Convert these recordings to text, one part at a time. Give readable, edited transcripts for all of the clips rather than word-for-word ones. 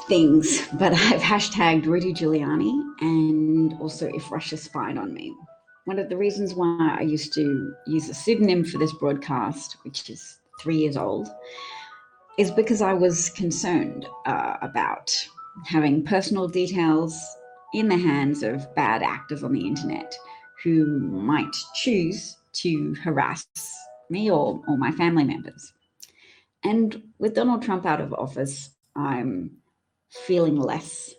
things, but I've hashtagged Rudy Giuliani and also if Russia spied on me. One of the reasons why I used to use a pseudonym for this broadcast, which is 3 years old, is because I was concerned about having personal details in the hands of bad actors on the internet who might choose to harass me or my family members. And with Donald Trump out of office, I'm feeling less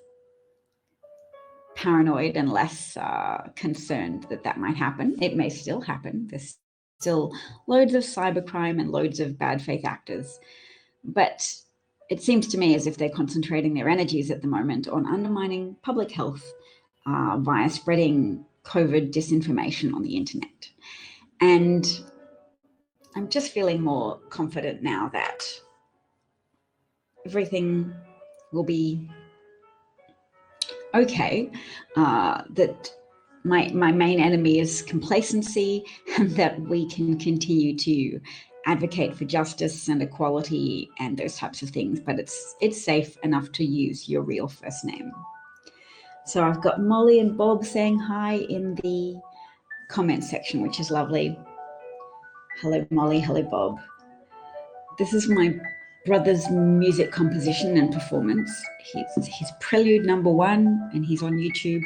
paranoid and less concerned that that might happen. It may still happen. There's still loads of cybercrime and loads of bad faith actors. But it seems to me as if they're concentrating their energies at the moment on undermining public health via spreading COVID disinformation on the internet. And I'm just feeling more confident now that everything will be okay, that my main enemy is complacency, and that we can continue to advocate for justice and equality and those types of things, but it's safe enough to use your real first name. So I've got Molly and Bob saying hi in the comment section, which is lovely. Hello, Molly. Hello, Bob. This is my brother's music composition and performance. He's Prelude #1, and he's on YouTube.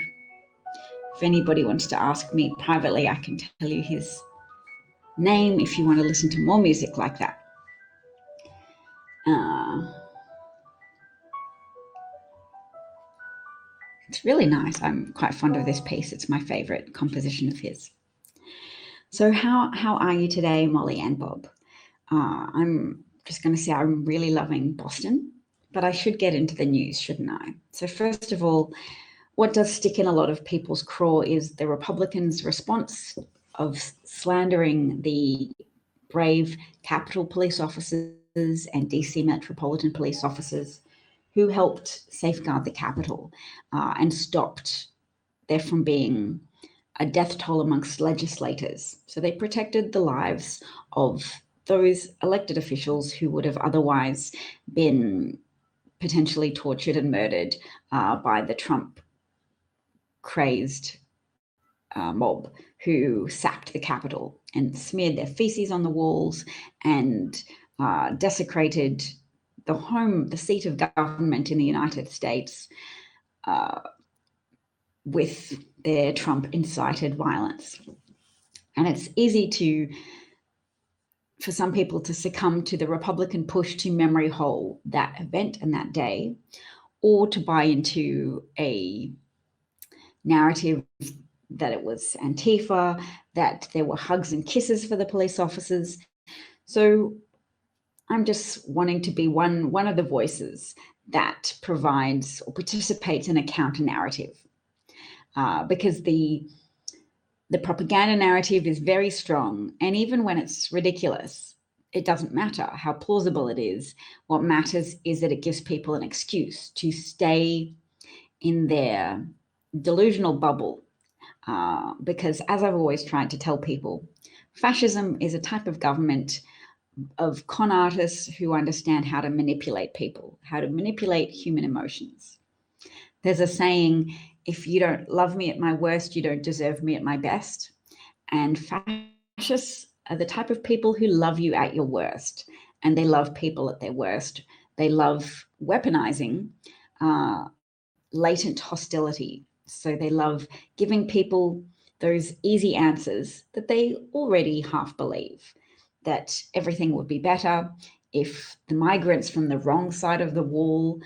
If anybody wants to ask me privately, I can tell you his name if you want to listen to more music like that. It's really nice. I'm quite fond of this piece. It's my favorite composition of his. So how are you today, Molly and Bob? I'm just going to say I'm really loving Boston, but I should get into the news, shouldn't I? So first of all, what does stick in a lot of people's craw is the Republicans' response of slandering the brave Capitol police officers and DC Metropolitan Police officers who helped safeguard the Capitol and stopped there from being a death toll amongst legislators. So they protected the lives of those elected officials who would have otherwise been potentially tortured and murdered by the Trump crazed mob who sacked the Capitol and smeared their feces on the walls and desecrated the seat of government in the United States with their Trump incited violence. And it's easy for some people to succumb to the Republican push to memory hole that event and that day, or to buy into a narrative that it was Antifa, that there were hugs and kisses for the police officers. So I'm just wanting to be one of the voices that provides or participates in a counter narrative, because the propaganda narrative is very strong, and even when it's ridiculous, it doesn't matter how plausible it is. What matters is that it gives people an excuse to stay in their delusional bubble, because as I've always tried to tell people, fascism is a type of government of con artists who understand how to manipulate people, how to manipulate human emotions. There's a saying, if you don't love me at my worst, you don't deserve me at my best. And fascists are the type of people who love you at your worst, and they love people at their worst. They love weaponizing latent hostility. So they love giving people those easy answers that they already half believe, that everything would be better if the migrants from the wrong side of the wall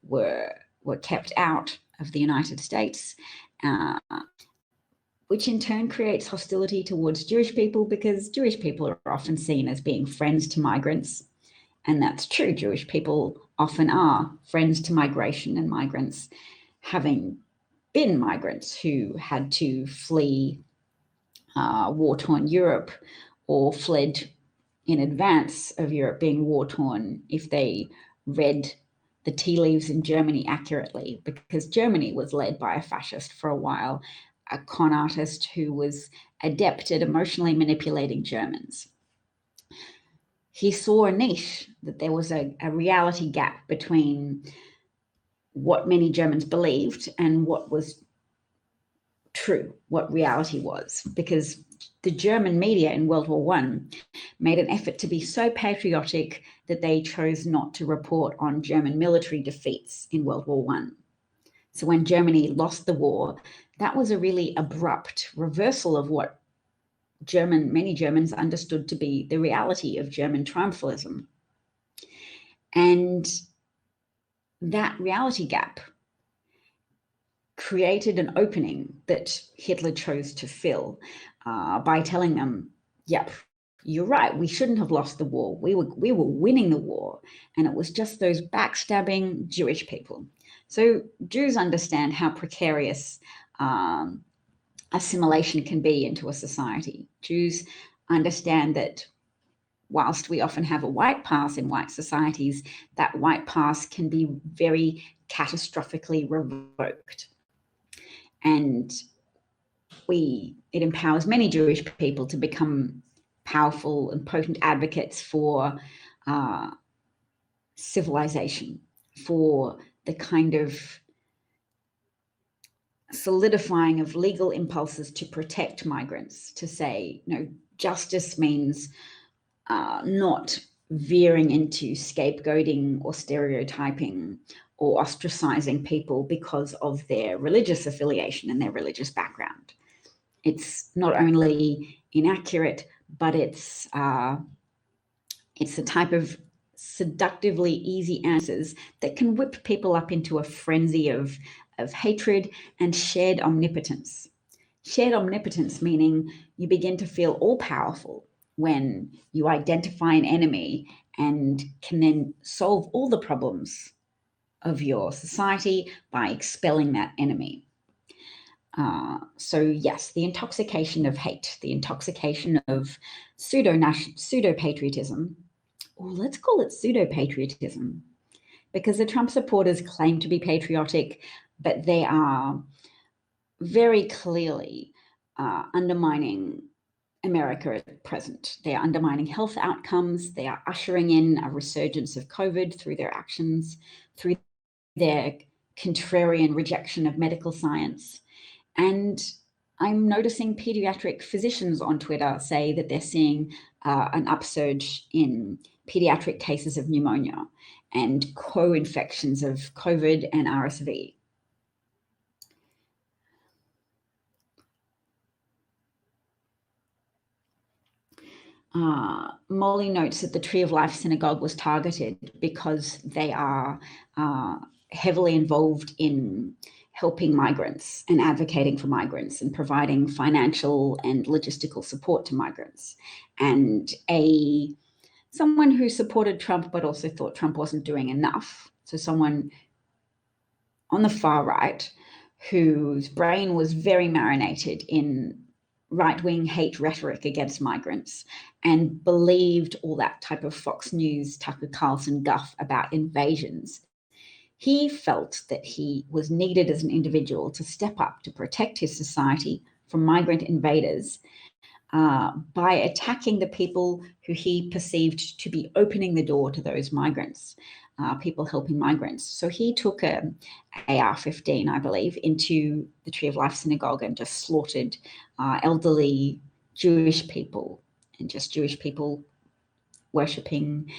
were kept out of the United States, which in turn creates hostility towards Jewish people, because Jewish people are often seen as being friends to migrants. And that's true. Jewish people often are friends to migration and migrants, having been migrants who had to flee war-torn Europe or fled in advance of Europe being war-torn if they read the tea leaves in Germany accurately, because Germany was led by a fascist for a while, a con artist who was adept at emotionally manipulating Germans. He saw a niche, that there was a reality gap between what many Germans believed and what was true, what reality was, because the German media in World War I made an effort to be so patriotic that they chose not to report on German military defeats in World War I. So when Germany lost the war, that was a really abrupt reversal of what many Germans understood to be the reality of German triumphalism. And that reality gap created an opening that Hitler chose to fill by telling them, yep, you're right, we shouldn't have lost the war. We were winning the war, and it was just those backstabbing Jewish people. So Jews understand how precarious assimilation can be into a society. Jews understand that whilst we often have a white pass in white societies, that white pass can be very catastrophically revoked. And it empowers many Jewish people to become powerful and potent advocates for civilization, for the kind of solidifying of legal impulses to protect migrants, to say, justice means not veering into scapegoating or stereotyping or ostracizing people because of their religious affiliation and their religious background. It's not only inaccurate, but it's a type of seductively easy answers that can whip people up into a frenzy of hatred and shared omnipotence. Shared omnipotence meaning you begin to feel all-powerful when you identify an enemy and can then solve all the problems of your society by expelling that enemy. So yes, the intoxication of hate, the intoxication of pseudo-patriotism, or let's call it pseudo-patriotism, because the Trump supporters claim to be patriotic, but they are very clearly undermining America at present. They are undermining health outcomes. They are ushering in a resurgence of COVID through their actions, through their contrarian rejection of medical science. And I'm noticing pediatric physicians on Twitter say that they're seeing an upsurge in pediatric cases of pneumonia and co-infections of COVID and RSV. Molly notes that the Tree of Life Synagogue was targeted because they are heavily involved in helping migrants and advocating for migrants and providing financial and logistical support to migrants. And someone who supported Trump but also thought Trump wasn't doing enough, so someone on the far right whose brain was very marinated in right-wing hate rhetoric against migrants and believed all that type of Fox News, Tucker Carlson guff about invasions. He felt that he was needed as an individual to step up to protect his society from migrant invaders by attacking the people who he perceived to be opening the door to those migrants, people helping migrants. So he took a AR-15, I believe, into the Tree of Life Synagogue and just slaughtered elderly Jewish people and just Jewish people worshipping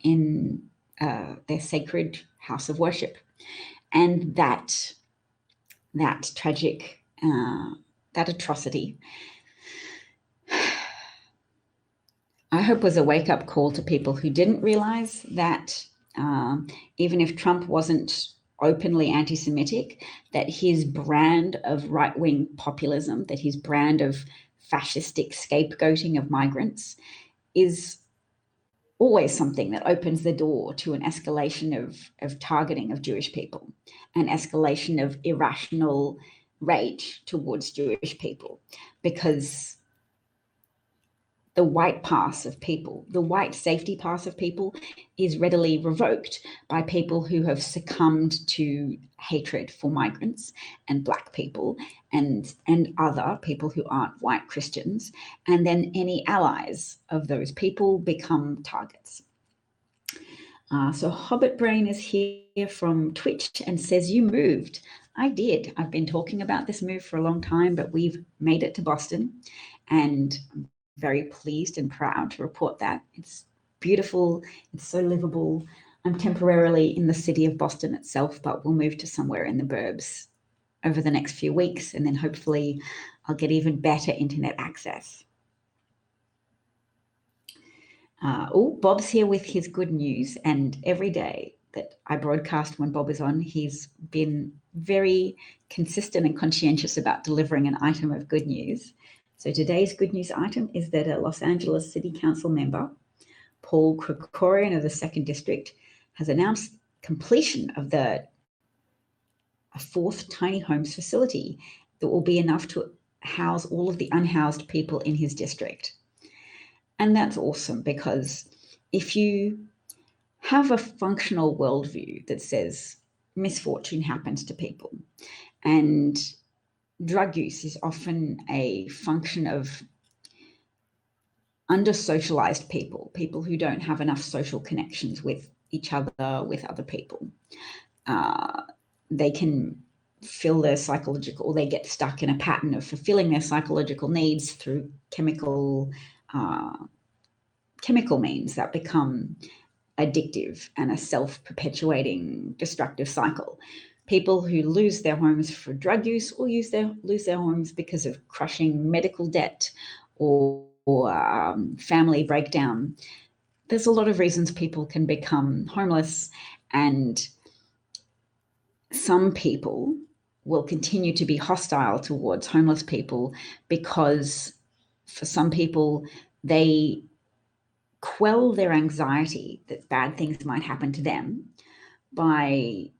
in their sacred house of worship. And that tragic, that atrocity, I hope was a wake-up call to people who didn't realize that even if Trump wasn't openly anti-Semitic, that his brand of right-wing populism, that his brand of fascistic scapegoating of migrants is always something that opens the door to an escalation of targeting of Jewish people, an escalation of irrational rage towards Jewish people, because the white pass of people, the white safety pass of people is readily revoked by people who have succumbed to hatred for migrants and Black people and other people who aren't white Christians. And then any allies of those people become targets. So Hobbit Brain is here from Twitch and says, you moved. I did. I've been talking about this move for a long time, but we've made it to Boston, and I'm very pleased and proud to report that. It's beautiful. It's so livable. I'm temporarily in the city of Boston itself, but we'll move to somewhere in the burbs over the next few weeks, and then hopefully I'll get even better internet access. Bob's here with his good news, and every day that I broadcast when Bob is on, he's been very consistent and conscientious about delivering an item of good news. So today's good news item is that a Los Angeles City Council member, Paul Krikorian of the 2nd District, has announced completion of a 4th tiny homes facility that will be enough to house all of the unhoused people in his district. And that's awesome, because if you have a functional worldview that says misfortune happens to people, and drug use is often a function of under-socialized people who don't have enough social connections with each other, with other people, they can fill their psychological, or they get stuck in a pattern of fulfilling their psychological needs through chemical means that become addictive and a self-perpetuating destructive cycle. People who lose their homes for drug use, or lose their homes because of crushing medical debt or family breakdown. There's a lot of reasons people can become homeless, and some people will continue to be hostile towards homeless people because for some people, they quell their anxiety that bad things might happen to them by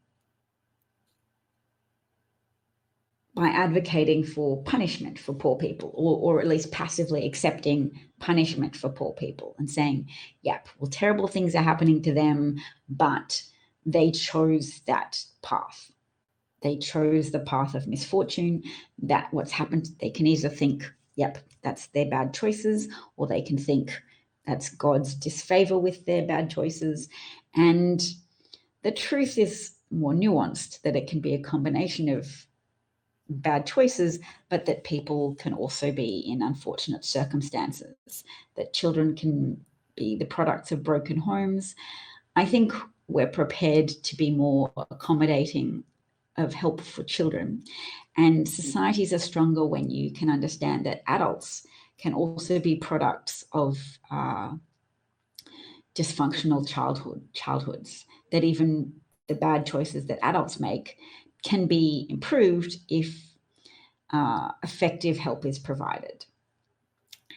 advocating for punishment for poor people, or at least passively accepting punishment for poor people and saying, yep, well, terrible things are happening to them, but they chose that path. They chose the path of misfortune, that what's happened, they can either think, yep, that's their bad choices, or they can think that's God's disfavor with their bad choices. And the truth is more nuanced, that it can be a combination of bad choices, but that people can also be in unfortunate circumstances, that children can be the products of broken homes. I think we're prepared to be more accommodating of help for children, and societies are stronger when you can understand that adults can also be products of dysfunctional childhoods, that even the bad choices that adults make can be improved if effective help is provided.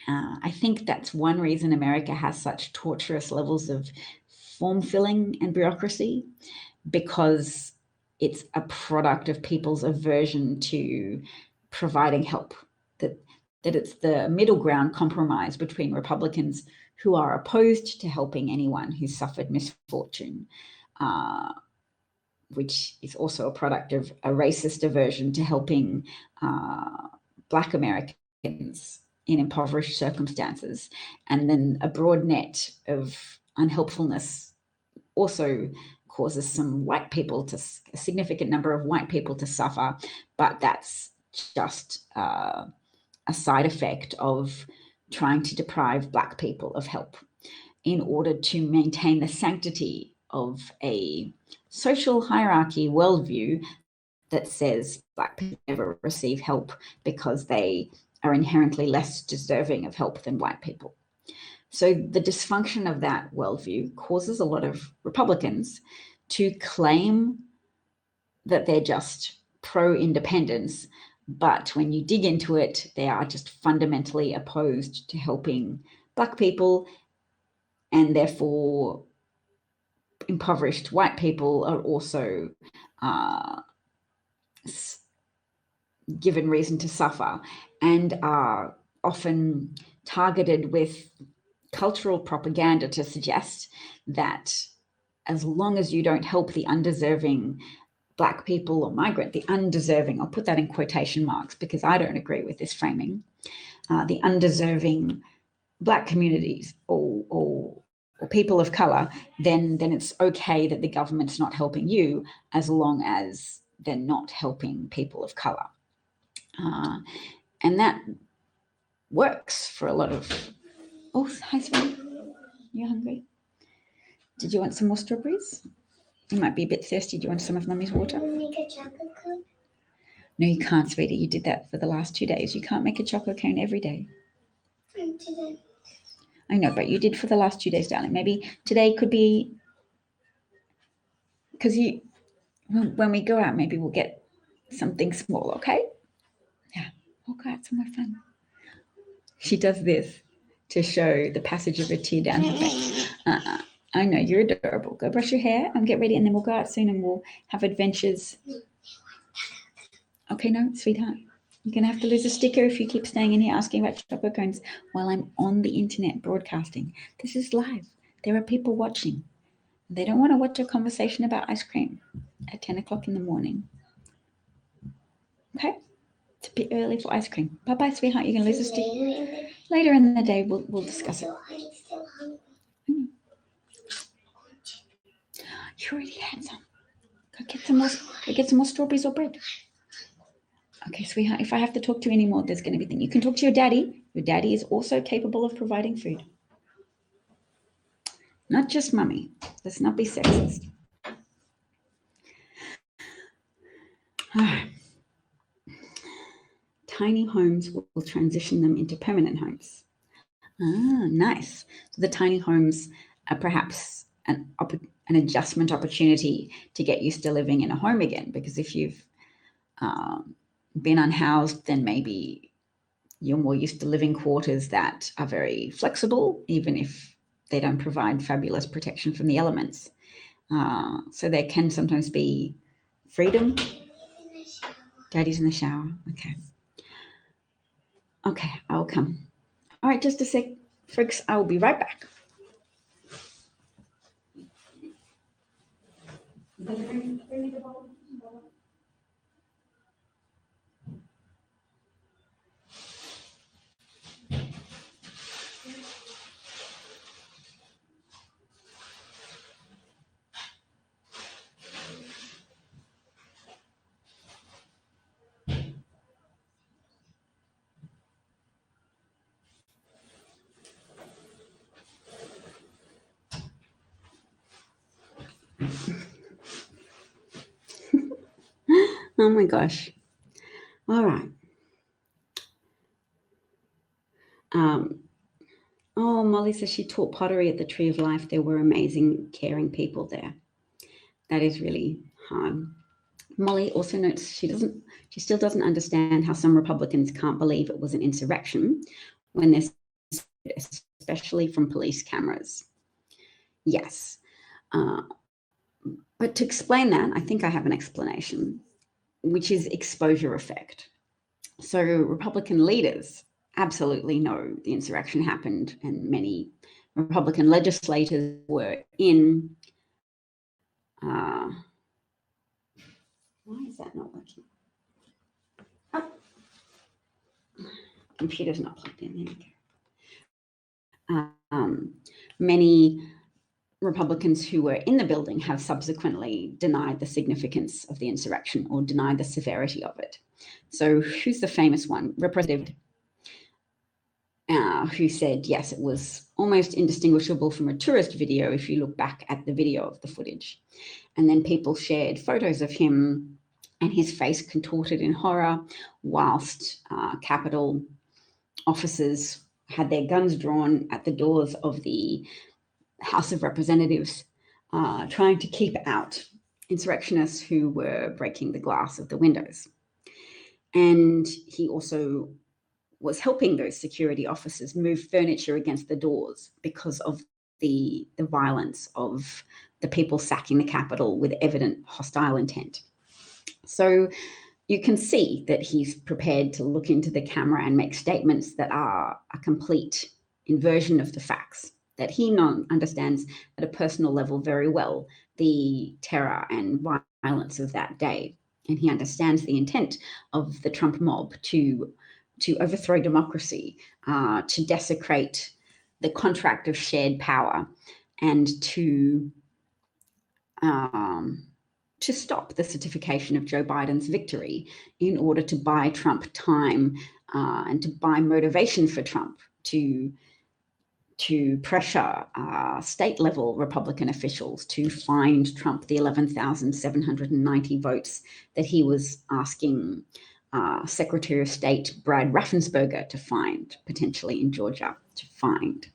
I think that's one reason America has such torturous levels of form filling and bureaucracy, because it's a product of people's aversion to providing help, that it's the middle ground compromise between Republicans who are opposed to helping anyone who's suffered misfortune, which is also a product of a racist aversion to helping Black Americans in impoverished circumstances, and then a broad net of unhelpfulness also causes some white people to, a significant number of white people to suffer, but that's just a side effect of trying to deprive Black people of help in order to maintain the sanctity of a social hierarchy worldview that says Black people never receive help because they are inherently less deserving of help than white people. So the dysfunction of that worldview causes a lot of Republicans to claim that they're just pro-independence, but when you dig into it, they are just fundamentally opposed to helping Black people, and therefore impoverished white people are also given reason to suffer, and are often targeted with cultural propaganda to suggest that as long as you don't help the undeserving Black people or migrant, the undeserving, I'll put that in quotation marks because I don't agree with this framing, the undeserving Black communities or or people of color, then it's okay that the government's not helping you as long as they're not helping people of color. And that works for a lot of, oh, hi, sweetie. You hungry? Did you want some more strawberries? You might be a bit thirsty. Do you want some of Mummy's water? Can we make a chocolate cone? No, you can't, sweetie. You did that for the last 2 days. You can't make a chocolate cone every day. And today. I know, but you did for the last 2 days, darling. Maybe today could be, because when we go out, maybe we'll get something small, okay? Yeah, we'll go out somewhere fun. She does this to show the passage of a tear down her face. I know, you're adorable. Go brush your hair and get ready, and then we'll go out soon and we'll have adventures. Okay, no, sweetheart. You're going to have to lose a sticker if you keep staying in here asking about chocolate cones while I'm on the internet broadcasting. This is live. There are people watching. They don't want to watch a conversation about ice cream at 10 o'clock in the morning. Okay? It's a bit early for ice cream. Bye-bye, sweetheart. You're going to lose a sticker. Later in the day, we'll discuss it. I'm still hungry. You already had some. Go get some more. Go get some more strawberries or bread. Okay, sweetheart. If I have to talk to you anymore, there's going to be things. You can talk to your daddy. Your daddy is also capable of providing food. Not just Mummy. Let's not be sexist. All right. Tiny homes will transition them into permanent homes. Ah, nice. So the tiny homes are perhaps an adjustment opportunity to get used to living in a home again, because if you've been unhoused, then maybe you're more used to living quarters that are very flexible, even if they don't provide fabulous protection from the elements. So there can sometimes be freedom. Daddy's in the shower. Okay. Okay, I'll come. All right, just a sec, folks. I will be right back. Oh my gosh. All right. Oh, Molly says she taught pottery at the Tree of Life. There were amazing, caring people there. That is really hard. Molly also notes she still doesn't understand how some Republicans can't believe it was an insurrection when they're, especially from police cameras. Yes. But to explain that, I think I have an explanation, which is exposure effect. So Republican leaders absolutely know the insurrection happened, and many Republican legislators were in. Why is that not working? Oh. Computer's not plugged in. There we go. Many Republicans who were in the building have subsequently denied the significance of the insurrection or denied the severity of it. So who's the famous one? Representative who said, yes, it was almost indistinguishable from a tourist video if you look back at the video of the footage. And then people shared photos of him and his face contorted in horror whilst Capitol officers had their guns drawn at the doors of the House of Representatives, trying to keep out insurrectionists who were breaking the glass of the windows. And he also was helping those security officers move furniture against the doors because of the violence of the people sacking the Capitol with evident hostile intent. So you can see that he's prepared to look into the camera and make statements that are a complete inversion of the facts, that he understands at a personal level very well the terror and violence of that day. And he understands the intent of the Trump mob to overthrow democracy, to desecrate the contract of shared power, and to stop the certification of Joe Biden's victory in order to buy Trump time and to buy motivation for Trump to pressure state-level Republican officials to find Trump the 11,790 votes that he was asking Secretary of State Brad Raffensperger to find, potentially in Georgia, to find.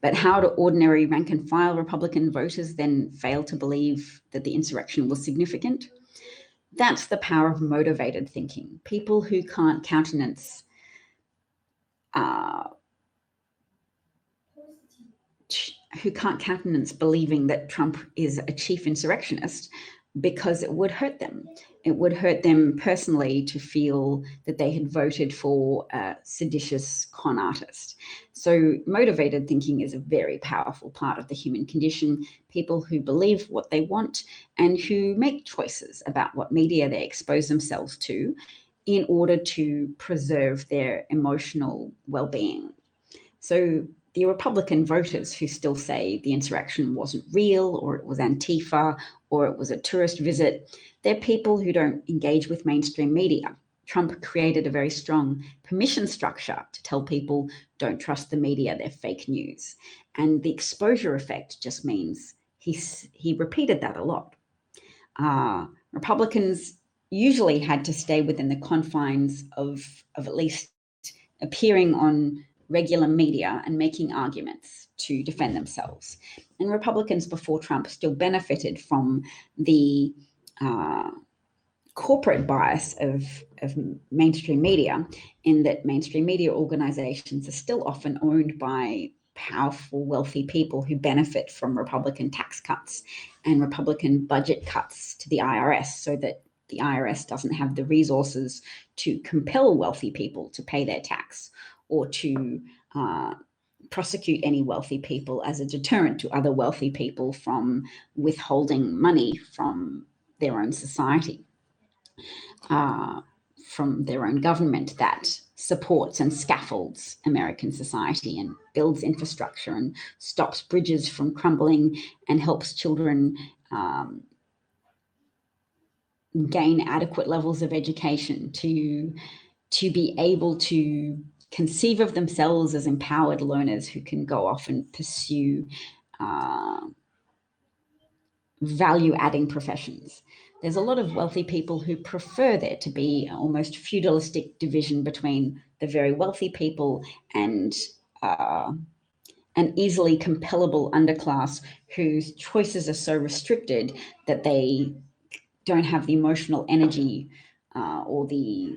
But how do ordinary rank-and-file Republican voters then fail to believe that the insurrection was significant? That's the power of motivated thinking. People who can't countenance believing that Trump is a chief insurrectionist, because it would hurt them. It would hurt them personally to feel that they had voted for a seditious con artist. So motivated thinking is a very powerful part of the human condition. People who believe what they want and who make choices about what media they expose themselves to in order to preserve their emotional well-being. So the Republican voters who still say the insurrection wasn't real, or it was Antifa, or it was a tourist visit, they're people who don't engage with mainstream media. Trump created a very strong permission structure to tell people, don't trust the media, they're fake news. And the exposure effect just means he repeated that a lot. Republicans usually had to stay within the confines of at least appearing on regular media and making arguments to defend themselves. And Republicans before Trump still benefited from the corporate bias of mainstream media, in that mainstream media organizations are still often owned by powerful, wealthy people who benefit from Republican tax cuts and Republican budget cuts to the IRS, so that the IRS doesn't have the resources to compel wealthy people to pay their tax, or to prosecute any wealthy people as a deterrent to other wealthy people from withholding money from their own society, from their own government that supports and scaffolds American society and builds infrastructure and stops bridges from crumbling and helps children gain adequate levels of education to be able to conceive of themselves as empowered learners who can go off and pursue value-adding professions. There's a lot of wealthy people who prefer there to be almost feudalistic division between the very wealthy people and an easily compellable underclass whose choices are so restricted that they don't have the emotional energy or the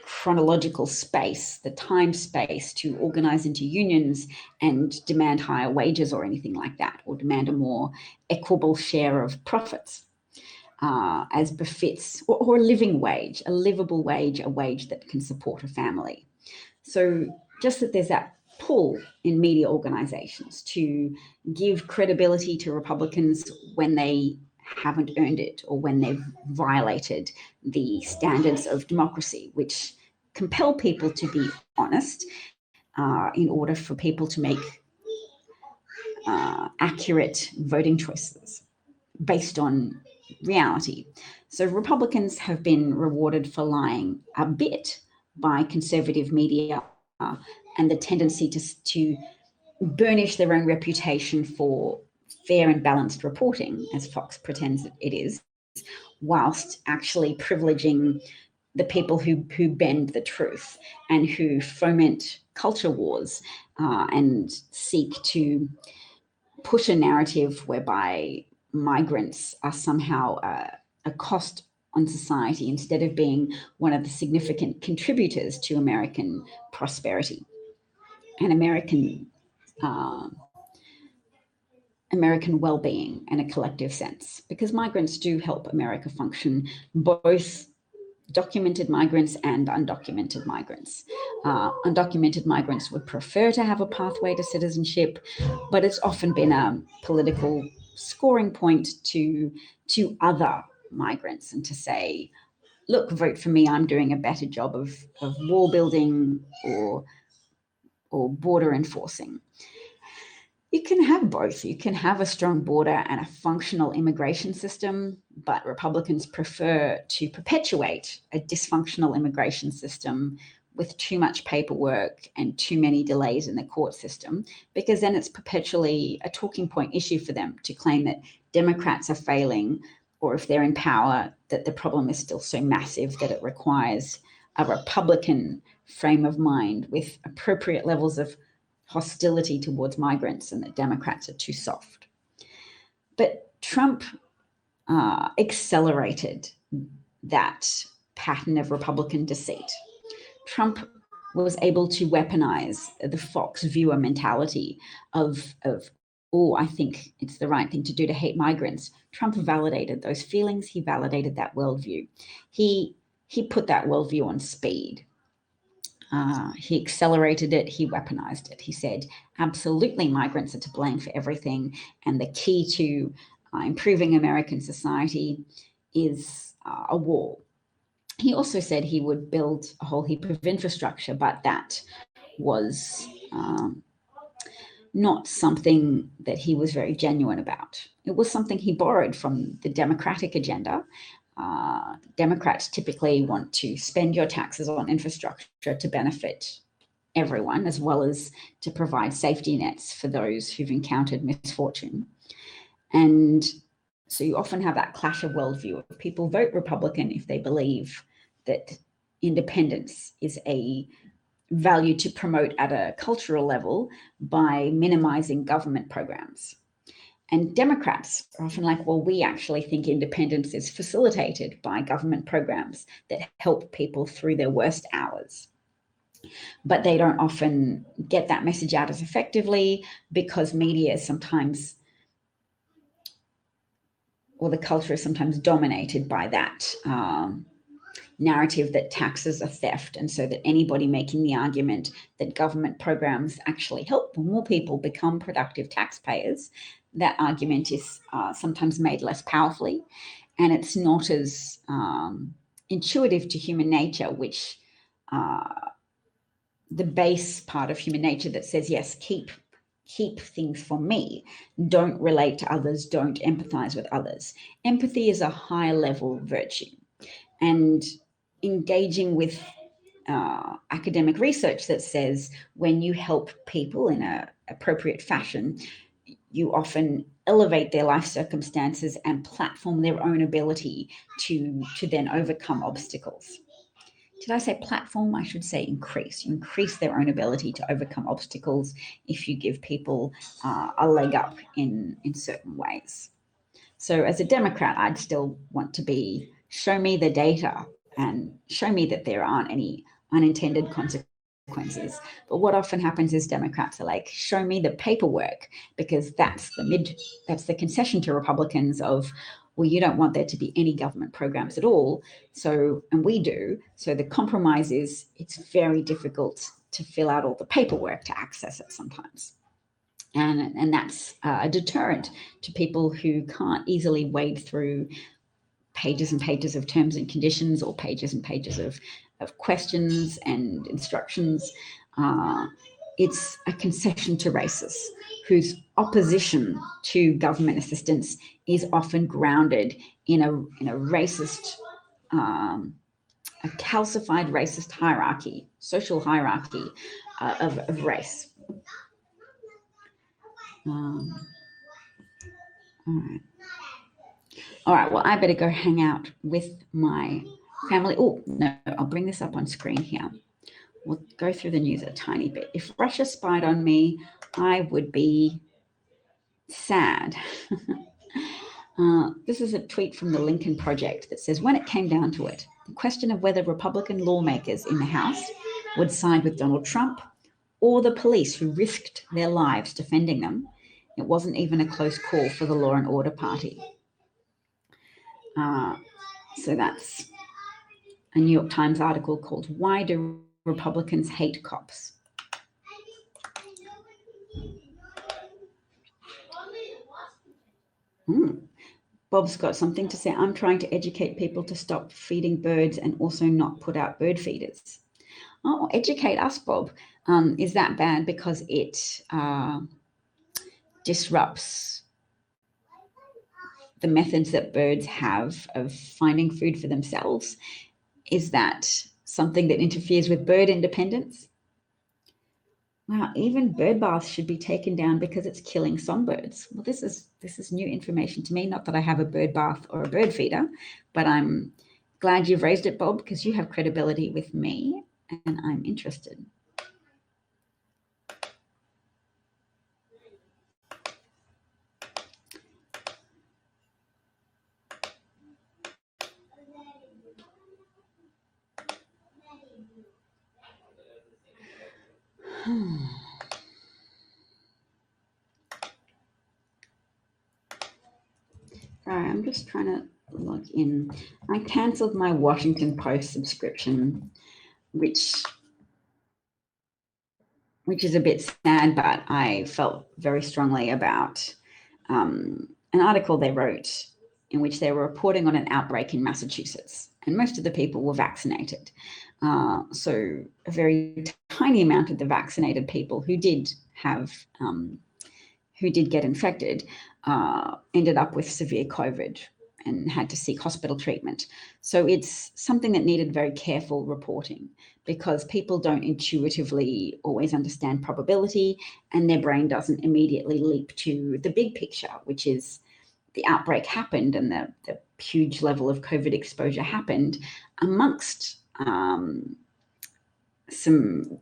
chronological space, the time space to organize into unions and demand higher wages or anything like that, or demand a more equitable share of profits as befits, or a living wage, a livable wage, a wage that can support a family. So just that there's that pull in media organizations to give credibility to Republicans when they haven't earned it, or when they've violated the standards of democracy, which compel people to be honest in order for people to make accurate voting choices based on reality. So Republicans have been rewarded for lying a bit by conservative media and the tendency to burnish their own reputation for fair and balanced reporting, as Fox pretends that it is, whilst actually privileging the people who bend the truth and who foment culture wars and seek to push a narrative whereby migrants are somehow a cost on society, instead of being one of the significant contributors to American prosperity and American well-being in a collective sense, because migrants do help America function, both documented migrants and undocumented migrants. Undocumented migrants would prefer to have a pathway to citizenship, but it's often been a political scoring point to other migrants, and to say, look, vote for me, I'm doing a better job of wall building or or border enforcing. You can have both. You can have a strong border and a functional immigration system, but Republicans prefer to perpetuate a dysfunctional immigration system with too much paperwork and too many delays in the court system, because then it's perpetually a talking point issue for them to claim that Democrats are failing, or if they're in power, that the problem is still so massive that it requires a Republican frame of mind with appropriate levels of hostility towards migrants, and that Democrats are too soft. But Trump accelerated that pattern of Republican deceit. Trump was able to weaponize the Fox viewer mentality of oh, I think it's the right thing to do to hate migrants. Trump validated those feelings. He validated that worldview. He put that worldview on speed. He accelerated it. He weaponized it. He said, absolutely, migrants are to blame for everything. And the key to improving American society is a wall. He also said he would build a whole heap of infrastructure, but that was not something that he was very genuine about. It was something he borrowed from the Democratic agenda. Democrats typically want to spend your taxes on infrastructure to benefit everyone, as well as to provide safety nets for those who've encountered misfortune. And so you often have that clash of worldview. People vote Republican if they believe that independence is a value to promote at a cultural level by minimizing government programs. And Democrats are often like, well, we actually think independence is facilitated by government programs that help people through their worst hours. But they don't often get that message out as effectively because media is sometimes, or the culture is sometimes dominated by that narrative that taxes are theft. And so that anybody making the argument that government programs actually help more people become productive taxpayers, that argument is sometimes made less powerfully, and it's not as intuitive to human nature, which the base part of human nature that says, yes, keep things for me, don't relate to others, don't empathize with others. Empathy is a high level virtue, and engaging with academic research that says when you help people in an appropriate fashion, you often elevate their life circumstances and platform their own ability to then overcome obstacles. Did I say platform? I should say increase. You increase their own ability to overcome obstacles if you give people a leg up in certain ways. So as a Democrat, I'd still want to be, show me the data and show me that there aren't any unintended consequences. But what often happens is Democrats are like, show me the paperwork, because that's the concession to Republicans of, well, you don't want there to be any government programs at all. So, and we do. So the compromise is it's very difficult to fill out all the paperwork to access it sometimes. And that's a deterrent to people who can't easily wade through pages and pages of terms and conditions, or pages and pages of questions and instructions. It's a concession to racists whose opposition to government assistance is often grounded in a racist, a calcified racist hierarchy, social hierarchy of race. All right, well, I better go hang out with my family. Oh, no, I'll bring this up on screen here. We'll go through the news a tiny bit. If Russia spied on me, I would be sad. This is a tweet from the Lincoln Project that says, when it came down to it, the question of whether Republican lawmakers in the House would side with Donald Trump or the police who risked their lives defending them, it wasn't even a close call for the Law and Order Party. So that's a New York Times article called "Why Do Republicans Hate Cops?" Bob's got something to say. I'm trying to educate people to stop feeding birds and also not put out bird feeders. Oh, educate us, Bob. Is that bad because it disrupts the methods that birds have of finding food for themselves? Is that something that interferes with bird independence? Wow, even bird baths should be taken down because it's killing songbirds. Well, this is new information to me. Not that I have a bird bath or a bird feeder, but I'm glad you've raised it, Bob, because you have credibility with me and I'm interested. Sorry, I'm just trying to log in. I cancelled my Washington Post subscription, which is a bit sad, but I felt very strongly about an article they wrote in which they were reporting on an outbreak in Massachusetts, and most of the people were vaccinated. So a very tiny amount of the vaccinated people who did get infected ended up with severe COVID and had to seek hospital treatment. So it's something that needed very careful reporting because people don't intuitively always understand probability and their brain doesn't immediately leap to the big picture, which is the outbreak happened and the huge level of COVID exposure happened amongst some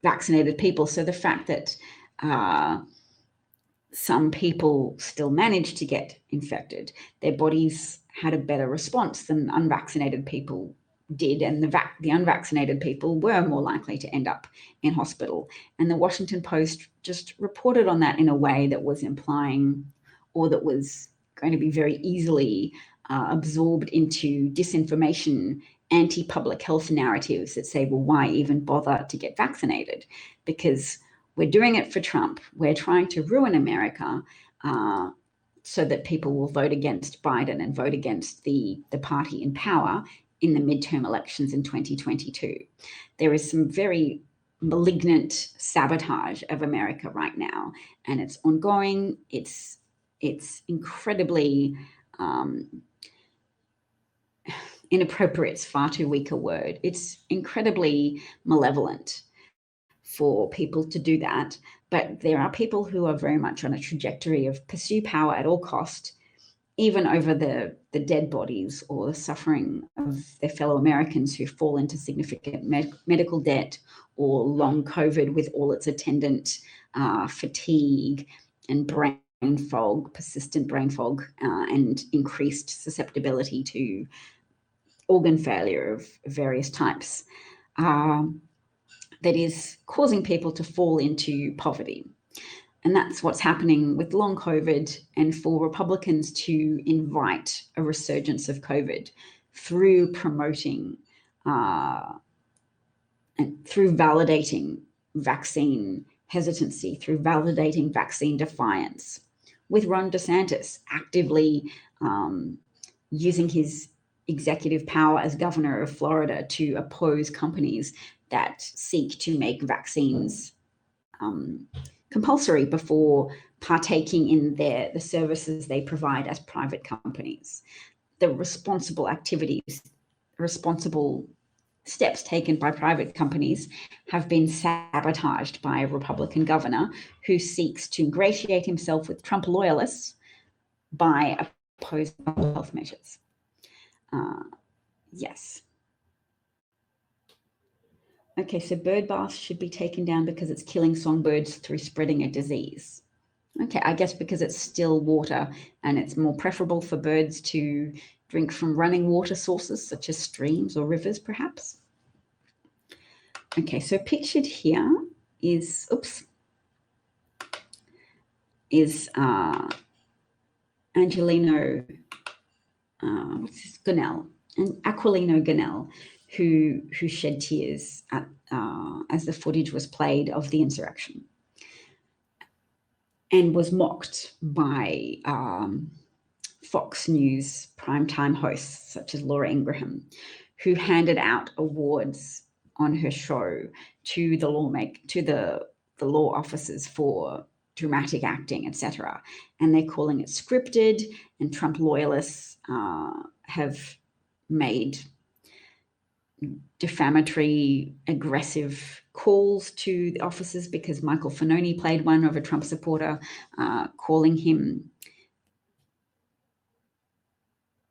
vaccinated people. So the fact that some people still managed to get infected, their bodies had a better response than unvaccinated people did, and the unvaccinated people were more likely to end up in hospital. And the Washington Post just reported on that in a way that was implying, or that was going to be very easily absorbed into disinformation, anti-public health narratives that say, well, why even bother to get vaccinated? Because we're doing it for Trump. We're trying to ruin America so that people will vote against Biden and vote against the party in power in the midterm elections in 2022. There is some very malignant sabotage of America right now, and it's ongoing. It's incredibly inappropriate. It's far too weak a word. It's incredibly malevolent for people to do that. But there are people who are very much on a trajectory of pursue power at all cost, even over the dead bodies or the suffering of their fellow Americans who fall into significant medical debt or long COVID with all its attendant fatigue and brain fog, persistent brain fog, and increased susceptibility to organ failure of various types. That is causing people to fall into poverty. And that's what's happening with long COVID, and for Republicans to invite a resurgence of COVID through promoting and through validating vaccine hesitancy, through validating vaccine defiance, with Ron DeSantis actively using his executive power as governor of Florida to oppose companies that seek to make vaccines compulsory before partaking in the services they provide as private companies. The responsible activities, responsible steps taken by private companies have been sabotaged by a Republican governor who seeks to ingratiate himself with Trump loyalists by opposing health measures. Yes. Okay, so bird baths should be taken down because it's killing songbirds through spreading a disease. Okay, I guess because it's still water and it's more preferable for birds to drink from running water sources such as streams or rivers, perhaps. Okay, so pictured here is, Angelino, Gonell, and Aquilino Gonell, who shed tears as the footage was played of the insurrection, and was mocked by Fox News primetime hosts such as Laura Ingraham, who handed out awards on her show to the law officers for dramatic acting, etc. And they're calling it scripted, and Trump loyalists have made defamatory, aggressive calls to the officers, because Michael Fanoni played one of a Trump supporter, calling him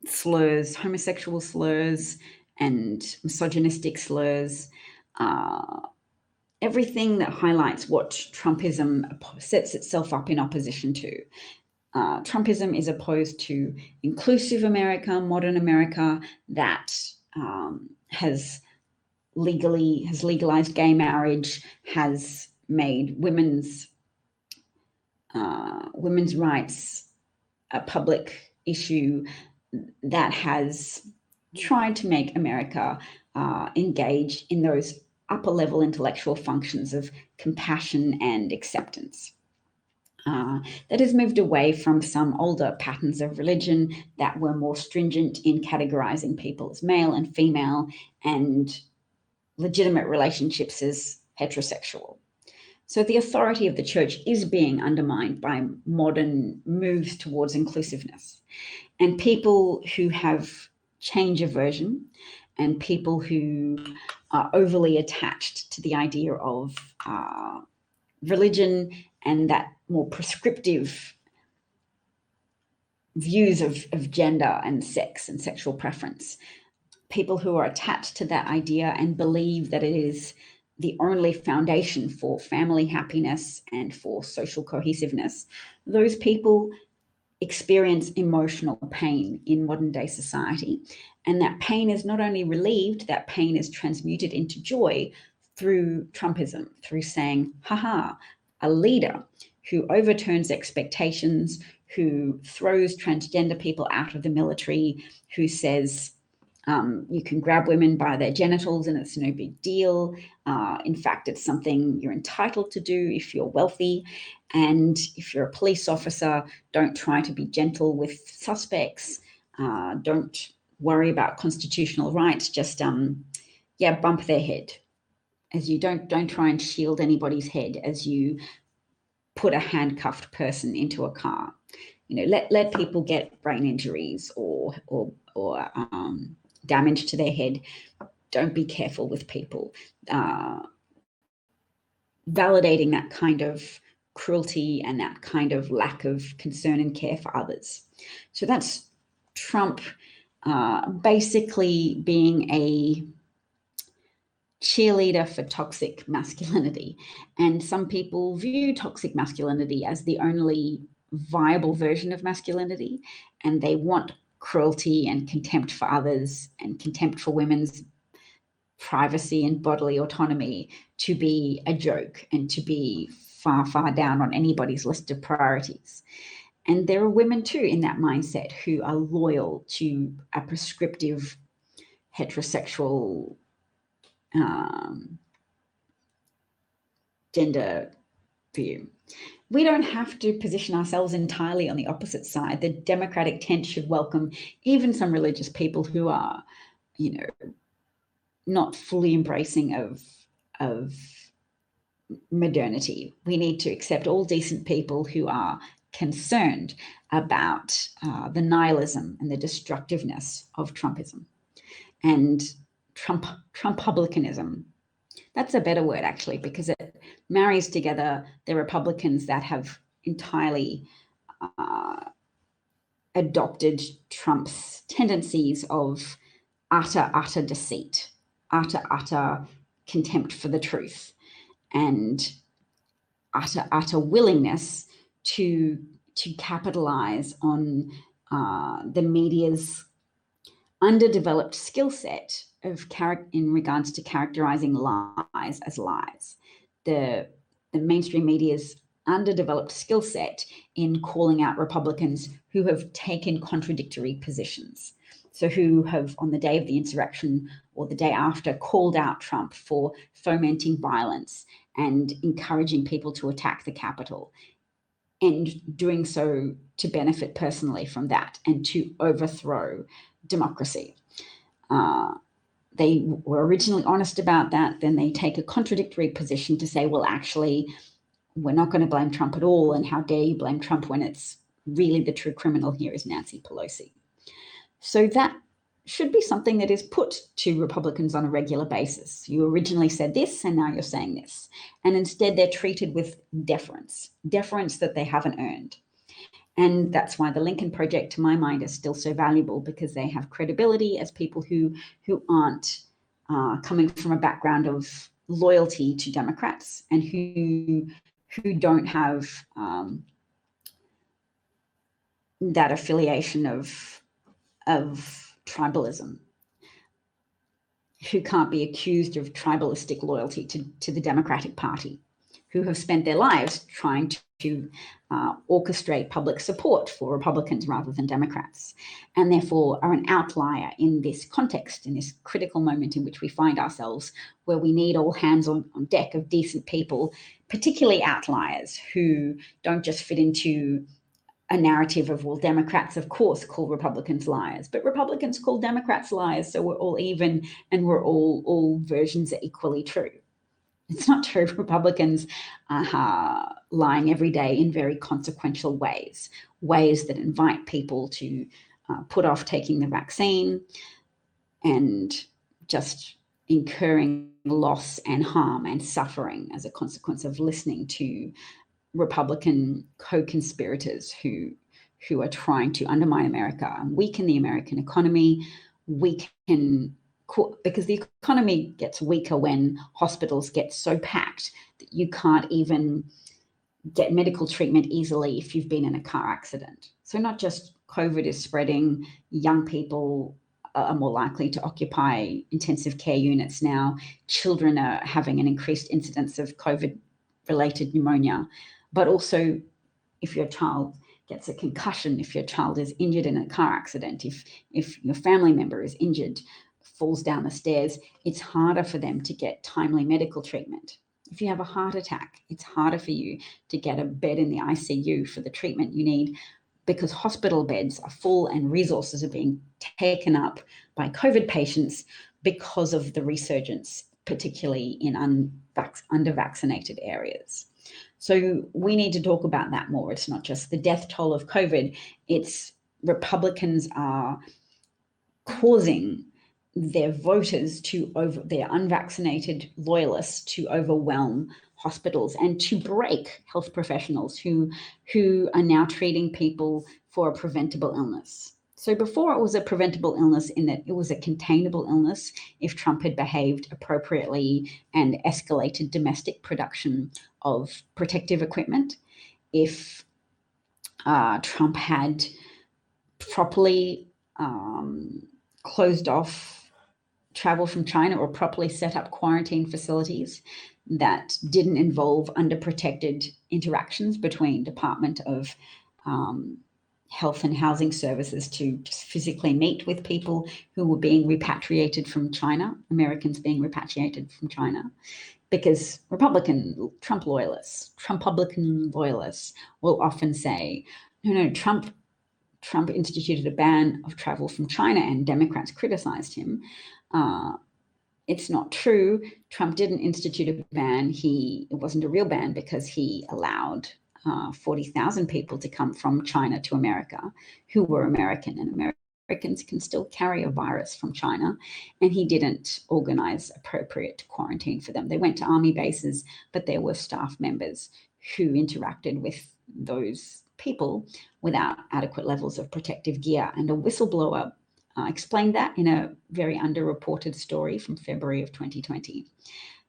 slurs, homosexual slurs and misogynistic slurs, everything that highlights what Trumpism sets itself up in opposition to. Trumpism is opposed to inclusive America, modern America that has legalized gay marriage, has made women's rights a public issue, that has tried to make America engage in those upper level intellectual functions of compassion and acceptance. That has moved away from some older patterns of religion that were more stringent in categorizing people as male and female and legitimate relationships as heterosexual. So the authority of the church is being undermined by modern moves towards inclusiveness. And people who have change aversion and people who are overly attached to the idea of religion and that more prescriptive views of gender and sex and sexual preference, people who are attached to that idea and believe that it is the only foundation for family happiness and for social cohesiveness, those people experience emotional pain in modern day society. And that pain is not only relieved, that pain is transmuted into joy through Trumpism, through saying, haha, a leader who overturns expectations, who throws transgender people out of the military, who says, you can grab women by their genitals and it's no big deal. In fact, it's something you're entitled to do if you're wealthy. And if you're a police officer, don't try to be gentle with suspects. Don't worry about constitutional rights. Just, bump their head. As you don't try and shield anybody's head as you put a handcuffed person into a car. You know, let people get brain injuries or damage to their head. Don't be careful with people. Validating that kind of cruelty and that kind of lack of concern and care for others. So that's Trump basically being a cheerleader for toxic masculinity. And some people view toxic masculinity as the only viable version of masculinity, and they want cruelty and contempt for others and contempt for women's privacy and bodily autonomy to be a joke and to be far, far down on anybody's list of priorities. And there are women too in that mindset who are loyal to a prescriptive heterosexual gender view. We don't have to position ourselves entirely on the opposite side. The Democratic tent should welcome even some religious people who are, not fully embracing of modernity. We need to accept all decent people who are concerned about the nihilism and the destructiveness of Trumpism and Trump-publicanism. That's a better word, actually, because it marries together the Republicans that have entirely adopted Trump's tendencies of utter deceit, utter contempt for the truth, and utter willingness to capitalize on the media's underdeveloped skill set in regards to characterizing lies as lies. The mainstream media's underdeveloped skill set in calling out Republicans who have taken contradictory positions. So who have, on the day of the insurrection or the day after, called out Trump for fomenting violence and encouraging people to attack the Capitol, and doing so to benefit personally from that and to overthrow democracy. they were originally honest about that, then they take a contradictory position to say, well, actually, we're not going to blame Trump at all. And how dare you blame Trump when it's really the true criminal here is Nancy Pelosi. So that should be something that is put to Republicans on a regular basis. You originally said this, and now you're saying this. And instead, they're treated with deference that they haven't earned. And that's why the Lincoln Project, to my mind, is still so valuable, because they have credibility as people who aren't coming from a background of loyalty to Democrats, and who don't have that affiliation of tribalism, who can't be accused of tribalistic loyalty to the Democratic Party, who have spent their lives trying to orchestrate public support for Republicans rather than Democrats, and therefore are an outlier in this context, in this critical moment in which we find ourselves, where we need all hands on deck of decent people, particularly outliers who don't just fit into a narrative of, well, Democrats, of course, call Republicans liars, but Republicans call Democrats liars, so we're all even, and we're all versions are equally true. It's not true. Republicans are lying every day in very consequential ways that invite people to put off taking the vaccine and just incurring loss and harm and suffering as a consequence of listening to Republican co-conspirators who are trying to undermine America and weaken the American economy, because the economy gets weaker when hospitals get so packed that you can't even get medical treatment easily if you've been in a car accident. So not just COVID is spreading, young people are more likely to occupy intensive care units now, children are having an increased incidence of COVID-related pneumonia, but also if your child gets a concussion, if your child is injured in a car accident, if your family member is injured, falls down the stairs, it's harder for them to get timely medical treatment. If you have a heart attack, it's harder for you to get a bed in the ICU for the treatment you need, because hospital beds are full and resources are being taken up by COVID patients because of the resurgence, particularly in under-vaccinated areas. So we need to talk about that more. It's not just the death toll of COVID, it's Republicans are causing their voters their unvaccinated loyalists to overwhelm hospitals and to break health professionals who are now treating people for a preventable illness. So before, it was a preventable illness in that it was a containable illness if Trump had behaved appropriately and escalated domestic production of protective equipment. If Trump had properly closed off travel from China or properly set up quarantine facilities that didn't involve underprotected interactions between Department of Health and Housing Services to just physically meet with people who were being repatriated from China, Americans being repatriated from China, because Trump Republican loyalists will often say, no, Trump instituted a ban of travel from China, and Democrats criticized him. It's not true. Trump didn't institute a ban. It wasn't a real ban because he allowed 40,000 people to come from China to America who were American, and Americans can still carry a virus from China, and he didn't organize appropriate quarantine for them. They went to army bases, but there were staff members who interacted with those people without adequate levels of protective gear, and a whistleblower explained that in a very underreported story from February of 2020.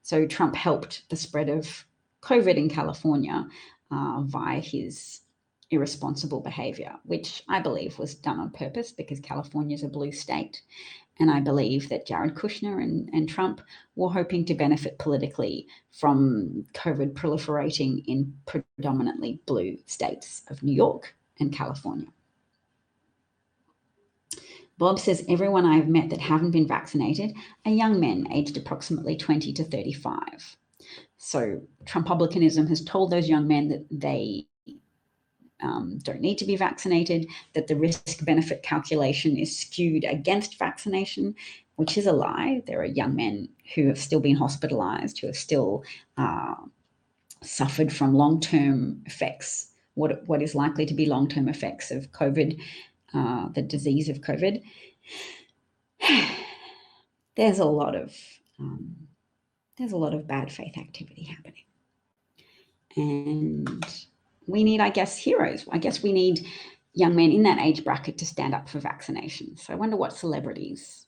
So Trump helped the spread of COVID in California via his irresponsible behavior, which I believe was done on purpose because California is a blue state. And I believe that Jared Kushner and Trump were hoping to benefit politically from COVID proliferating in predominantly blue states of New York and California. Bob says, everyone I have met that haven't been vaccinated are young men aged approximately 20 to 35. So Trumpublicanism has told those young men that they don't need to be vaccinated, that the risk-benefit calculation is skewed against vaccination, which is a lie. There are young men who have still been hospitalized, who have still suffered from long-term effects, what is likely to be long-term effects of COVID, the disease of COVID. There's a lot of bad faith activity happening. And we need, I guess, heroes. I guess we need young men in that age bracket to stand up for vaccination. So I wonder what celebrities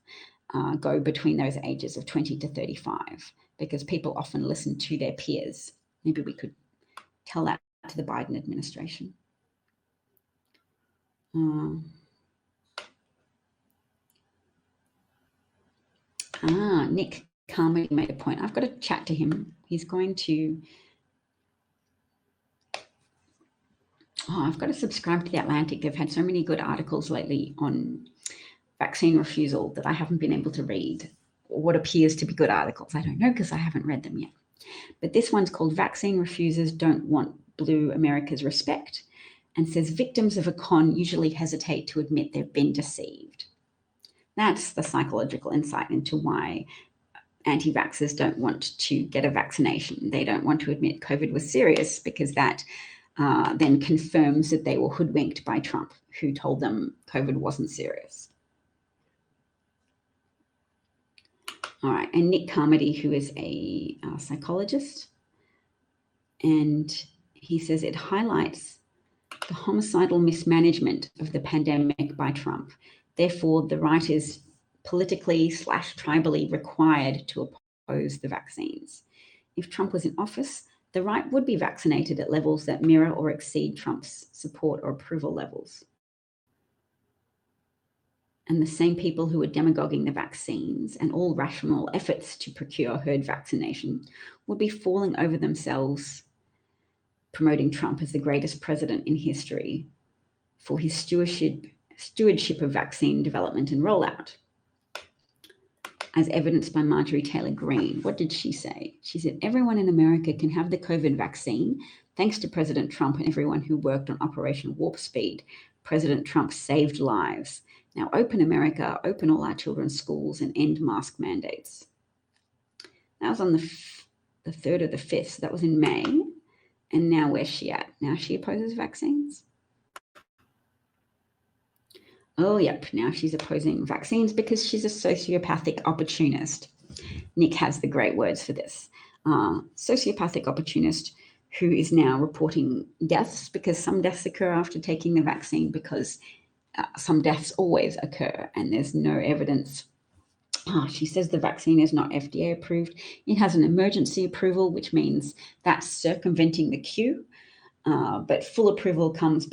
go between those ages of 20 to 35, because people often listen to their peers. Maybe we could tell that to the Biden administration. Nick Carmody made a point. I've got to chat to him. He's going to... I've got to subscribe to The Atlantic. They've had so many good articles lately on vaccine refusal that I haven't been able to read what appears to be good articles. I don't know because I haven't read them yet. But this one's called Vaccine Refusers Don't Want Blue America's Respect, and says victims of a con usually hesitate to admit they've been deceived. That's the psychological insight into why anti-vaxxers don't want to get a vaccination. They don't want to admit COVID was serious because that then confirms that they were hoodwinked by Trump, who told them COVID wasn't serious. All right, and Nick Carmody, who is a psychologist, and he says it highlights the homicidal mismanagement of the pandemic by Trump. Therefore, the right is politically/tribally required to oppose the vaccines. If Trump was in office, the right would be vaccinated at levels that mirror or exceed Trump's support or approval levels. And the same people who are demagoguing the vaccines and all rational efforts to procure herd vaccination would be falling over themselves, promoting Trump as the greatest president in history for his stewardship of vaccine development and rollout. As evidenced by Marjorie Taylor Greene. What did she say? She said, everyone in America can have the COVID vaccine thanks to President Trump and everyone who worked on Operation Warp Speed. President Trump saved lives. Now open America, open all our children's schools and end mask mandates. That was on the 3rd of the 5th. So that was in May. And now where's she at? Now she opposes vaccines? Oh, yep. Now she's opposing vaccines because she's a sociopathic opportunist. Nick has the great words for this. Sociopathic opportunist who is now reporting deaths because some deaths occur after taking the vaccine, because some deaths always occur and there's no evidence. She says the vaccine is not FDA approved. It has an emergency approval, which means that's circumventing the queue. But full approval comes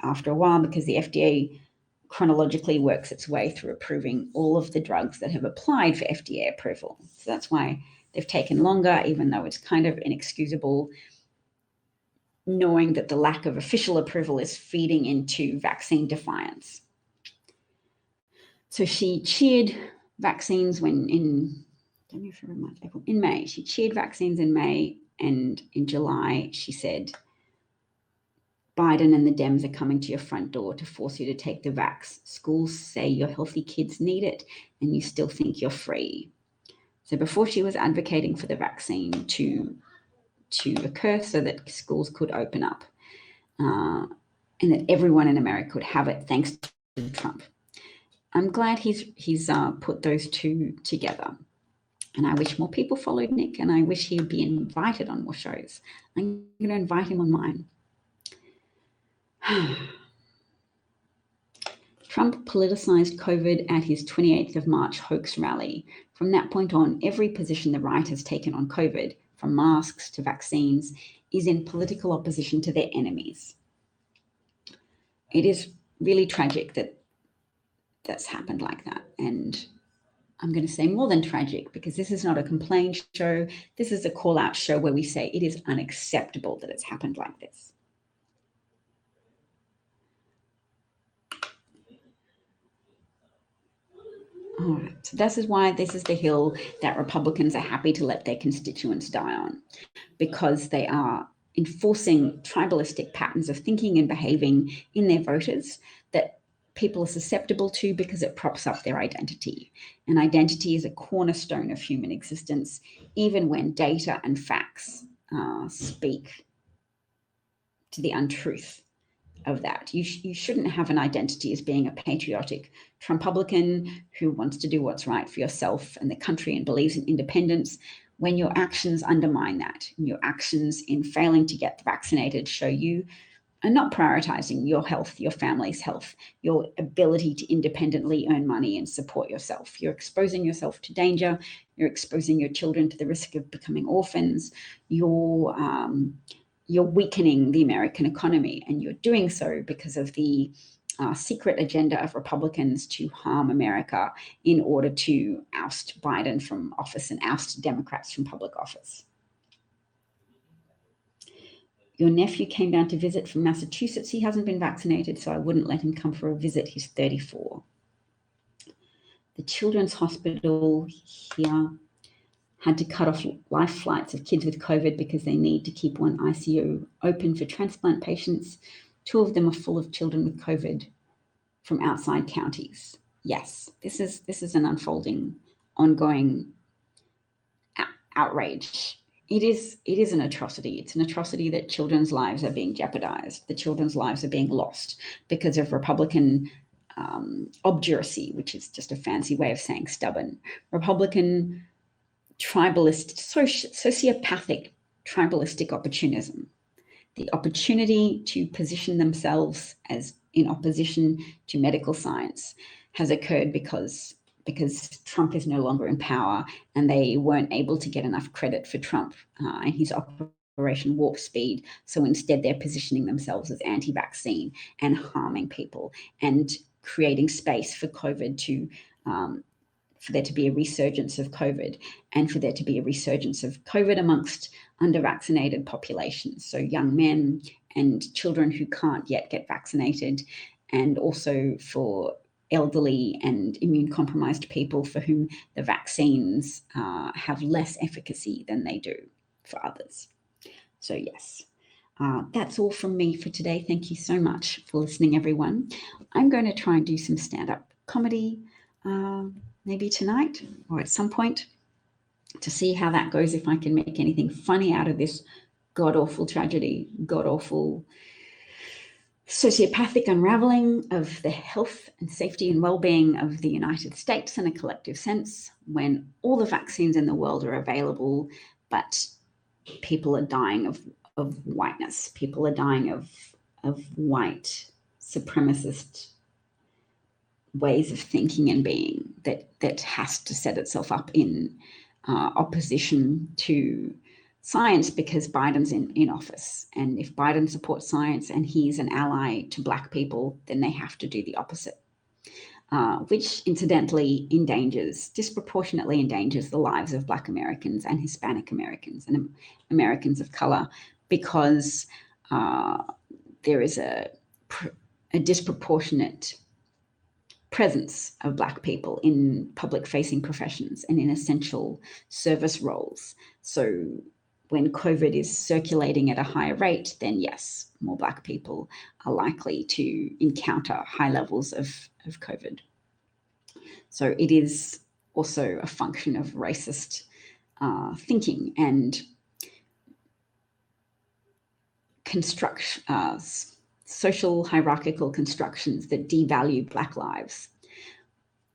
after a while because the FDA chronologically works its way through approving all of the drugs that have applied for FDA approval. So that's why they've taken longer, even though it's kind of inexcusable, knowing that the lack of official approval is feeding into vaccine defiance. So she cheered vaccines in May. She cheered vaccines in May, and in July she said, Biden and the Dems are coming to your front door to force you to take the vax. Schools say your healthy kids need it, and you still think you're free. So before she was advocating for the vaccine to occur so that schools could open up and that everyone in America could have it thanks to Trump. I'm glad he's put those two together. And I wish more people followed Nick, and I wish he would be invited on more shows. I'm going to invite him on mine. Trump politicized COVID at his 28th of March hoax rally. From that point on, every position the right has taken on COVID, from masks to vaccines, is in political opposition to their enemies. It is really tragic that that's happened like that. And I'm going to say more than tragic, because this is not a complaint show. This is a call-out show where we say it is unacceptable that it's happened like this. All right, so this is why this is the hill that Republicans are happy to let their constituents die on, because they are enforcing tribalistic patterns of thinking and behaving in their voters that people are susceptible to because it props up their identity. And identity is a cornerstone of human existence, even when data and facts speak to the untruth of that. You shouldn't have an identity as being a patriotic Trumpublican who wants to do what's right for yourself and the country and believes in independence, when your actions undermine that. And your actions in failing to get vaccinated show you are not prioritizing your health, your family's health, your ability to independently earn money and support yourself. You're exposing yourself to danger. You're exposing your children to the risk of becoming orphans. You're weakening the American economy, and you're doing so because of the secret agenda of Republicans to harm America in order to oust Biden from office and oust Democrats from public office. Your nephew came down to visit from Massachusetts. He hasn't been vaccinated, so I wouldn't let him come for a visit. He's 34. The Children's Hospital here had to cut off life flights of kids with COVID because they need to keep one ICU open for transplant patients. 2 of them are full of children with COVID from outside counties. Yes, this is an unfolding, ongoing outrage. It is an atrocity. It's an atrocity that children's lives are being jeopardized. The children's lives are being lost because of Republican obduracy, which is just a fancy way of saying stubborn. Republican tribalist, sociopathic tribalistic opportunism. The opportunity to position themselves as in opposition to medical science has occurred because Trump is no longer in power, and they weren't able to get enough credit for Trump and his Operation Warp Speed. So instead, they're positioning themselves as anti-vaccine and harming people and creating space for COVID to for there to be a resurgence of COVID, and for there to be a resurgence of COVID amongst under-vaccinated populations. So young men and children who can't yet get vaccinated, and also for elderly and immune-compromised people for whom the vaccines have less efficacy than they do for others. So yes, that's all from me for today. Thank you so much for listening, everyone. I'm going to try and do some stand-up comedy maybe tonight or at some point to see how that goes, if I can make anything funny out of this god-awful tragedy, god-awful sociopathic unraveling of the health and safety and well-being of the United States in a collective sense, when all the vaccines in the world are available, but people are dying of whiteness. People are dying of white supremacist ways of thinking and being that has to set itself up in opposition to science because Biden's in office. And if Biden supports science and he's an ally to Black people, then they have to do the opposite, which incidentally disproportionately endangers the lives of Black Americans and Hispanic Americans and Americans of color, because there is a disproportionate presence of Black people in public-facing professions and in essential service roles. So when COVID is circulating at a higher rate, then yes, more Black people are likely to encounter high levels of COVID. So it is also a function of racist thinking and social hierarchical constructions that devalue Black lives.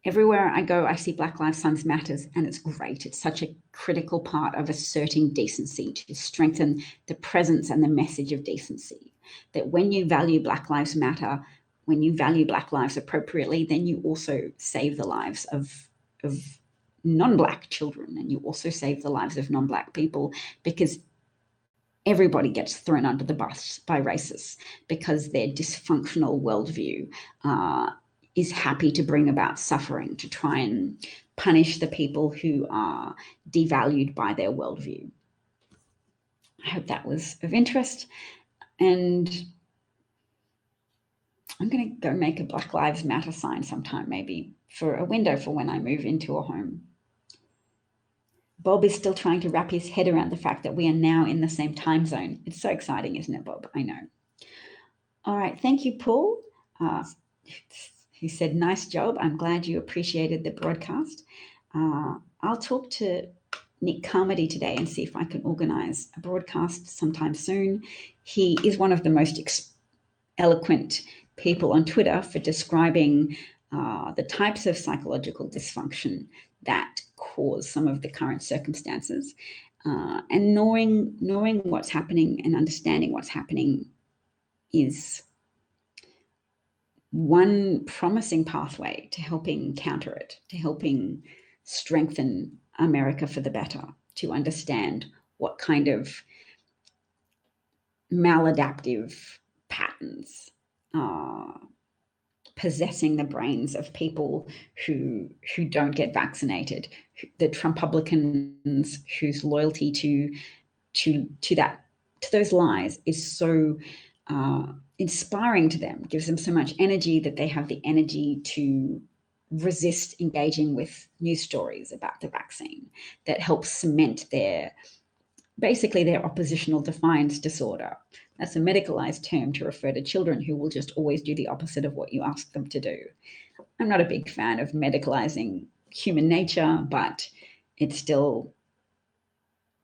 Everywhere I go, I see Black Lives Matter, and it's great. It's such a critical part of asserting decency, to strengthen the presence and the message of decency. That when you value Black Lives Matter, when you value Black lives appropriately, then you also save the lives of non-Black children, and you also save the lives of non-Black people, because everybody gets thrown under the bus by racists because their dysfunctional worldview is happy to bring about suffering, to try and punish the people who are devalued by their worldview. I hope that was of interest, and I'm going to go make a Black Lives Matter sign sometime, maybe for a window for when I move into a home. Bob is still trying to wrap his head around the fact that we are now in the same time zone. It's so exciting, isn't it, Bob? I know. All right. Thank you, Paul. who said, nice job. I'm glad you appreciated the broadcast. I'll talk to Nick Carmody today and see if I can organize a broadcast sometime soon. He is one of the most eloquent people on Twitter for describing the types of psychological dysfunction that cause some of the current circumstances. And knowing what's happening and understanding what's happening is one promising pathway to helping counter it, to helping strengthen America for the better, to understand what kind of maladaptive patterns are possessing the brains of people who don't get vaccinated, the Trumpublicans whose loyalty to those lies is so inspiring to them, gives them so much energy that they have the energy to resist engaging with news stories about the vaccine that helps cement their oppositional defiance disorder. That's a medicalized term to refer to children who will just always do the opposite of what you ask them to do. I'm not a big fan of medicalizing human nature, but it's still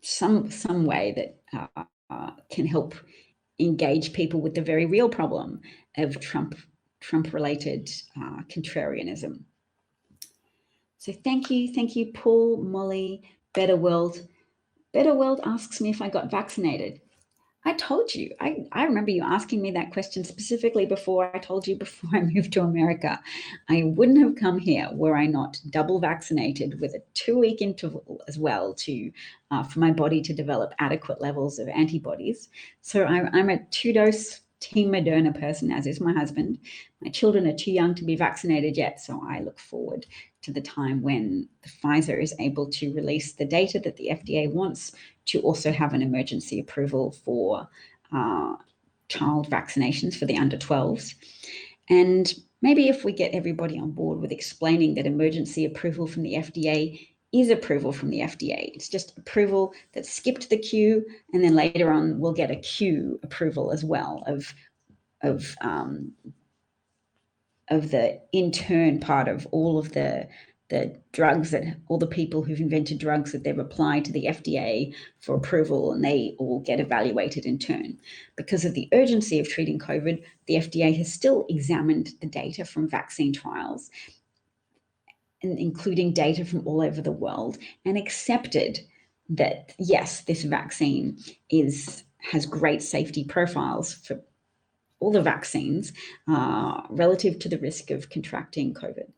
some way that can help engage people with the very real problem of Trump-related contrarianism. So thank you, Paul, Molly, Better World. Better World asks me if I got vaccinated. I told you. I remember you asking me that question specifically before I told you before I moved to America. I wouldn't have come here were I not double vaccinated with a 2-week interval as well to for my body to develop adequate levels of antibodies. So I'm a 2-dose Team Moderna person, as is my husband. My children are too young to be vaccinated yet, so I look forward to the time when the Pfizer is able to release the data that the FDA wants to also have an emergency approval for child vaccinations for the under 12s. And maybe if we get everybody on board with explaining that emergency approval from the FDA is approval from the FDA. It's just approval that skipped the queue, and then later on we'll get a queue approval as well of the in-turn part of all of the drugs that all the people who've invented drugs that they've applied to the FDA for approval, and they all get evaluated in turn. Because of the urgency of treating COVID, the FDA has still examined the data from vaccine trials, including data from all over the world, and accepted that, yes, this vaccine has great safety profiles for all the vaccines relative to the risk of contracting COVID.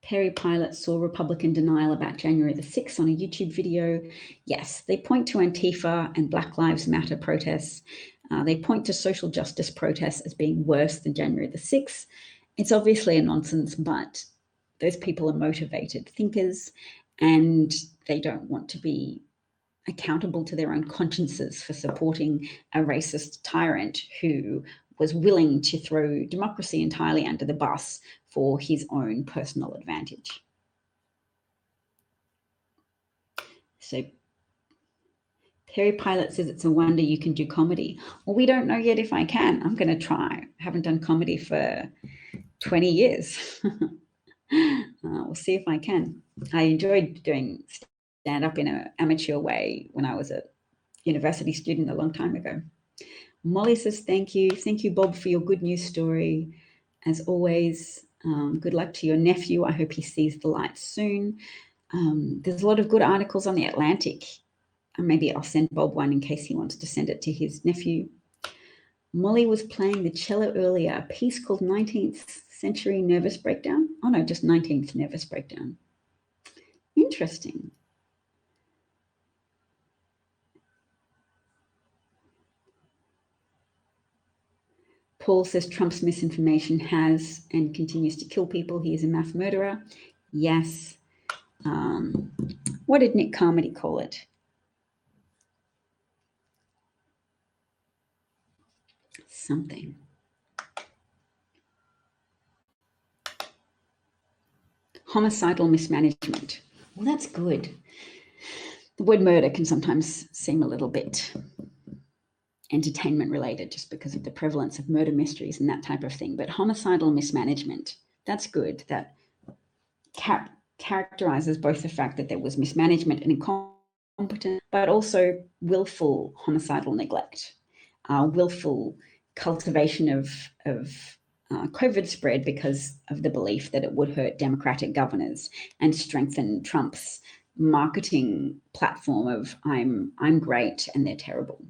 Perry Pilot saw Republican denial about January the 6th on a YouTube video. Yes, they point to Antifa and Black Lives Matter protests. They point to social justice protests as being worse than January the 6th. It's obviously a nonsense, but those people are motivated thinkers, and they don't want to be accountable to their own consciences for supporting a racist tyrant who was willing to throw democracy entirely under the bus for his own personal advantage. So Perry Pilot says it's a wonder you can do comedy. Well, we don't know yet if I can. I'm going to try. I haven't done comedy for 20 years. We'll see if I can. I enjoyed doing stand-up in an amateur way when I was a university student a long time ago. Molly says, thank you. Thank you, Bob, for your good news story. As always, good luck to your nephew. I hope he sees the light soon. There's a lot of good articles on The Atlantic. Maybe I'll send Bob one in case he wants to send it to his nephew. Molly was playing the cello earlier, a piece called 19th Century Nervous Breakdown. Oh no, just 19th Nervous Breakdown. Interesting. Paul says Trump's misinformation has and continues to kill people. He is a mass murderer. Yes. What did Nick Carmody call it? Something. Homicidal mismanagement. Well, that's good. The word murder can sometimes seem a little bit entertainment related just because of the prevalence of murder mysteries and that type of thing. But homicidal mismanagement, that's good. That characterizes both the fact that there was mismanagement and incompetence, but also willful homicidal neglect, willful cultivation of COVID spread because of the belief that it would hurt Democratic governors and strengthen Trump's marketing platform of I'm great and they're terrible.